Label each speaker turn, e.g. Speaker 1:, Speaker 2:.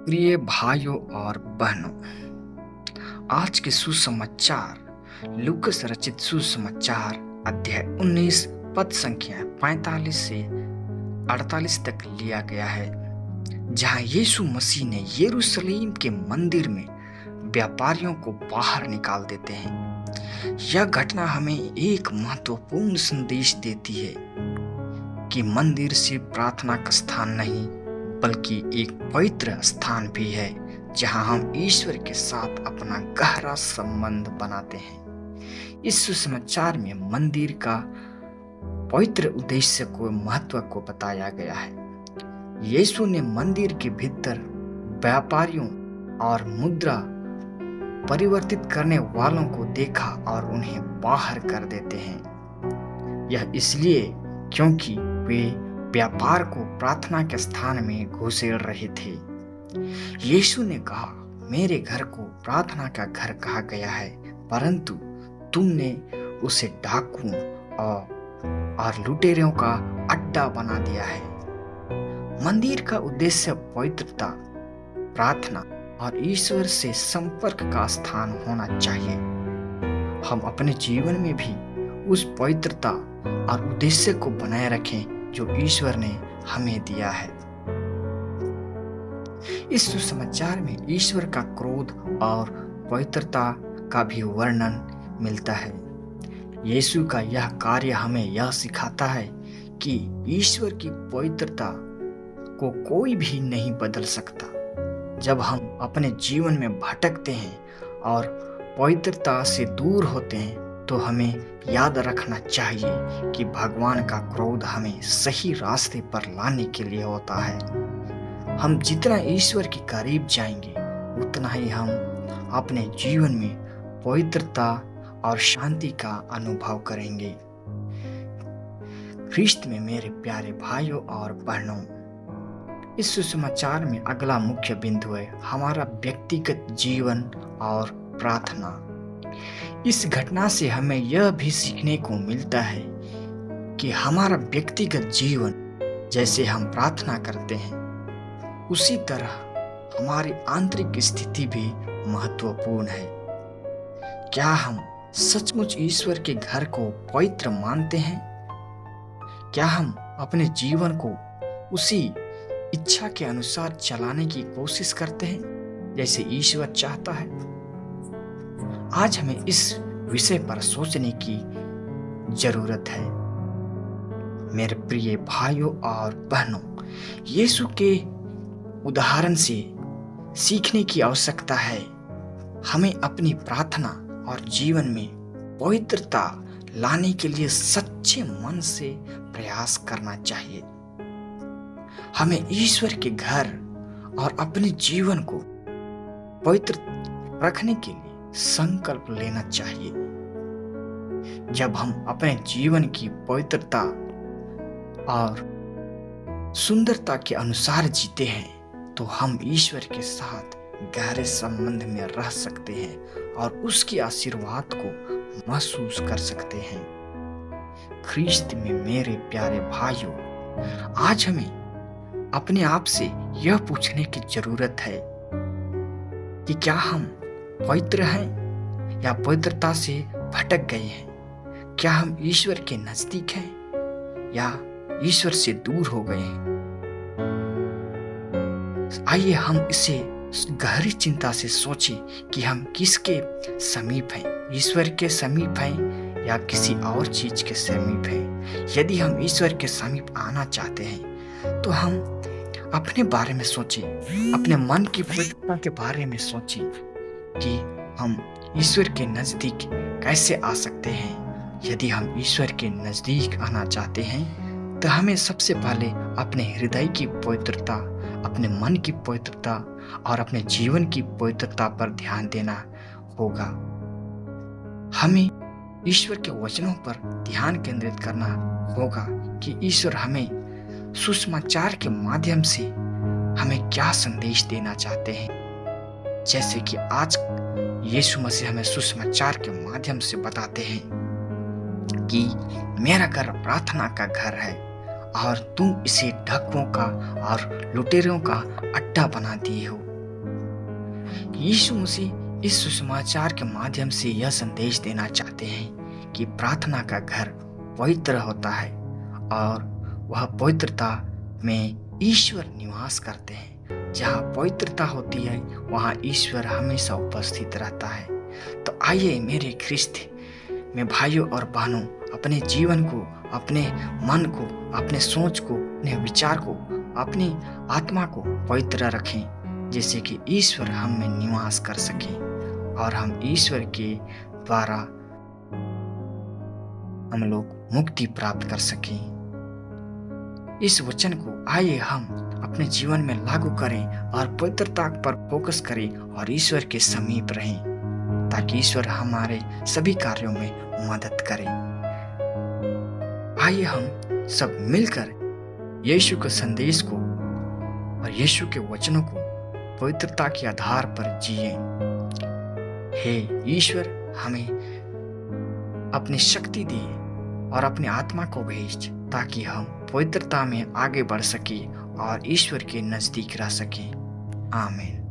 Speaker 1: प्रिय भाइयों और बहनों, आज के सुसमाचार लूकस रचित सुसमाचार अध्याय 19 पद संख्या 45 से 48 तक लिया गया है, जहां यीशु मसीह ने यरूशलेम के मंदिर में व्यापारियों को बाहर निकाल देते हैं। यह घटना हमें एक महत्वपूर्ण संदेश देती है कि मंदिर सिर्फ प्रार्थना का स्थान नहीं बल्कि एक पवित्र स्थान भी है, जहां हम ईश्वर के साथ अपना गहरा संबंध बनाते हैं। इस सुसमाचार में मंदिर का पवित्र उद्देश्य को महत्व को बताया गया है। यीशु ने मंदिर के भीतर व्यापारियों और मुद्रा परिवर्तित करने वालों को देखा और उन्हें बाहर कर देते हैं। यह इसलिए क्योंकि वे व्यापार को प्रार्थना के स्थान में घुसेड़ रहे थे। यीशु ने कहा, मेरे घर को प्रार्थना का घर कहा गया है, परंतु तुमने उसे डाकुओं और लुटेरों का अड्डा बना दिया है। मंदिर का उद्देश्य पवित्रता, प्रार्थना और ईश्वर से संपर्क का स्थान होना चाहिए। हम अपने जीवन में भी उस पवित्रता और उद्देश्य को बनाए रखें जो ईश्वर ने हमें दिया है। इस सुसमाचार में ईश्वर का क्रोध और पवित्रता का भी वर्णन मिलता है। यीशु का यह कार्य हमें यह सिखाता है कि ईश्वर की पवित्रता को कोई भी नहीं बदल सकता। जब हम अपने जीवन में भटकते हैं और पवित्रता से दूर होते हैं तो हमें याद रखना चाहिए कि भगवान का क्रोध हमें सही रास्ते पर लाने के लिए होता है। हम जितना ईश्वर के करीब जाएंगे उतना ही हम अपने जीवन में पवित्रता और शांति का अनुभव करेंगे। ख्रिस्त में मेरे प्यारे भाइयों और बहनों, इस सुसमाचार में अगला मुख्य बिंदु है हमारा व्यक्तिगत जीवन और प्रार्थना। इस घटना से हमें यह भी सीखने को मिलता है कि हमारा व्यक्तिगत जीवन जैसे हम प्रार्थना करते हैं उसी तरह हमारी आंतरिक स्थिति भी महत्वपूर्ण है। क्या हम सचमुच ईश्वर के घर को पवित्र मानते हैं? क्या हम अपने जीवन को उसी इच्छा के अनुसार चलाने की कोशिश करते हैं जैसे ईश्वर चाहता है? आज हमें इस विषय पर सोचने की जरूरत है। मेरे प्रिय भाइयों और बहनों, यीशु के उदाहरण से सीखने की आवश्यकता है। हमें अपनी प्रार्थना और जीवन में पवित्रता लाने के लिए सच्चे मन से प्रयास करना चाहिए। हमें ईश्वर के घर और अपने जीवन को पवित्र रखने के लिए संकल्प लेना चाहिए। जब हम अपने जीवन की पवित्रता और सुंदरता के अनुसार जीते हैं तो हम ईश्वर के साथ गहरे संबंध में रह सकते हैं और उसके आशीर्वाद को महसूस कर सकते हैं। ख्रिस्त में मेरे प्यारे भाइयों, आज हमें अपने आप से यह पूछने की जरूरत है कि क्या हम पवित्र हैं या पवित्रता से भटक गए हैं? क्या हम ईश्वर के नजदीक हैं या ईश्वर से दूर हो गए हैं? आइए हम इसे गहरी चिंता से सोचें कि हम किसके समीप हैं, ईश्वर के समीप हैं या किसी और चीज के समीप हैं। यदि हम ईश्वर के समीप आना चाहते हैं तो हम अपने बारे में सोचें, अपने मन की पवित्रता के बारे में सोचें कि हम ईश्वर के नजदीक कैसे आ सकते हैं। यदि हम ईश्वर के नजदीक आना चाहते हैं तो हमें सबसे पहले अपने हृदय की पवित्रता, अपने मन की पवित्रता और अपने जीवन की पवित्रता पर ध्यान देना होगा। हमें ईश्वर के वचनों पर ध्यान केंद्रित करना होगा कि ईश्वर हमें सुसमाचार के माध्यम से हमें क्या संदेश देना चाहते हैं। जैसे कि आज यीशु मसीह हमें सुसमाचार के माध्यम से बताते हैं कि मेरा घर प्रार्थना का घर है और तुम इसे डाकुओं का और लुटेरों का अड्डा बना दिए हो। यीशु मसीह इस सुसमाचार के माध्यम से यह संदेश देना चाहते हैं कि प्रार्थना का घर पवित्र होता है और वह पवित्रता में ईश्वर निवास करते हैं। जहाँ पवित्रता होती है वहाँ ईश्वर हमेशा उपस्थित रहता है। तो आइए मेरे ख्रिस्त में भाइयों और बहनों, अपने जीवन को, अपने मन को, अपने सोच को, अपने विचार को, अपनी आत्मा को पवित्र रखें, जिससे कि ईश्वर हम में निवास कर सके और हम ईश्वर के द्वारा हम लोग मुक्ति प्राप्त कर सकें। इस वचन को आइए हम अपने जीवन में लागू करें और पवित्रता पर फोकस करें और ईश्वर के समीप रहें, ताकि ईश्वर हमारे सभी कार्यों में मदद करे। आइए हम सब मिलकर यीशु के संदेश को और यीशु के वचनों को पवित्रता के आधार पर जिए। हे ईश्वर, हमें अपनी शक्ति दे और अपनी आत्मा को भेज, ताकि हम पवित्रता में आगे बढ़ सके और ईश्वर के नजदीक रह सके। आमीन।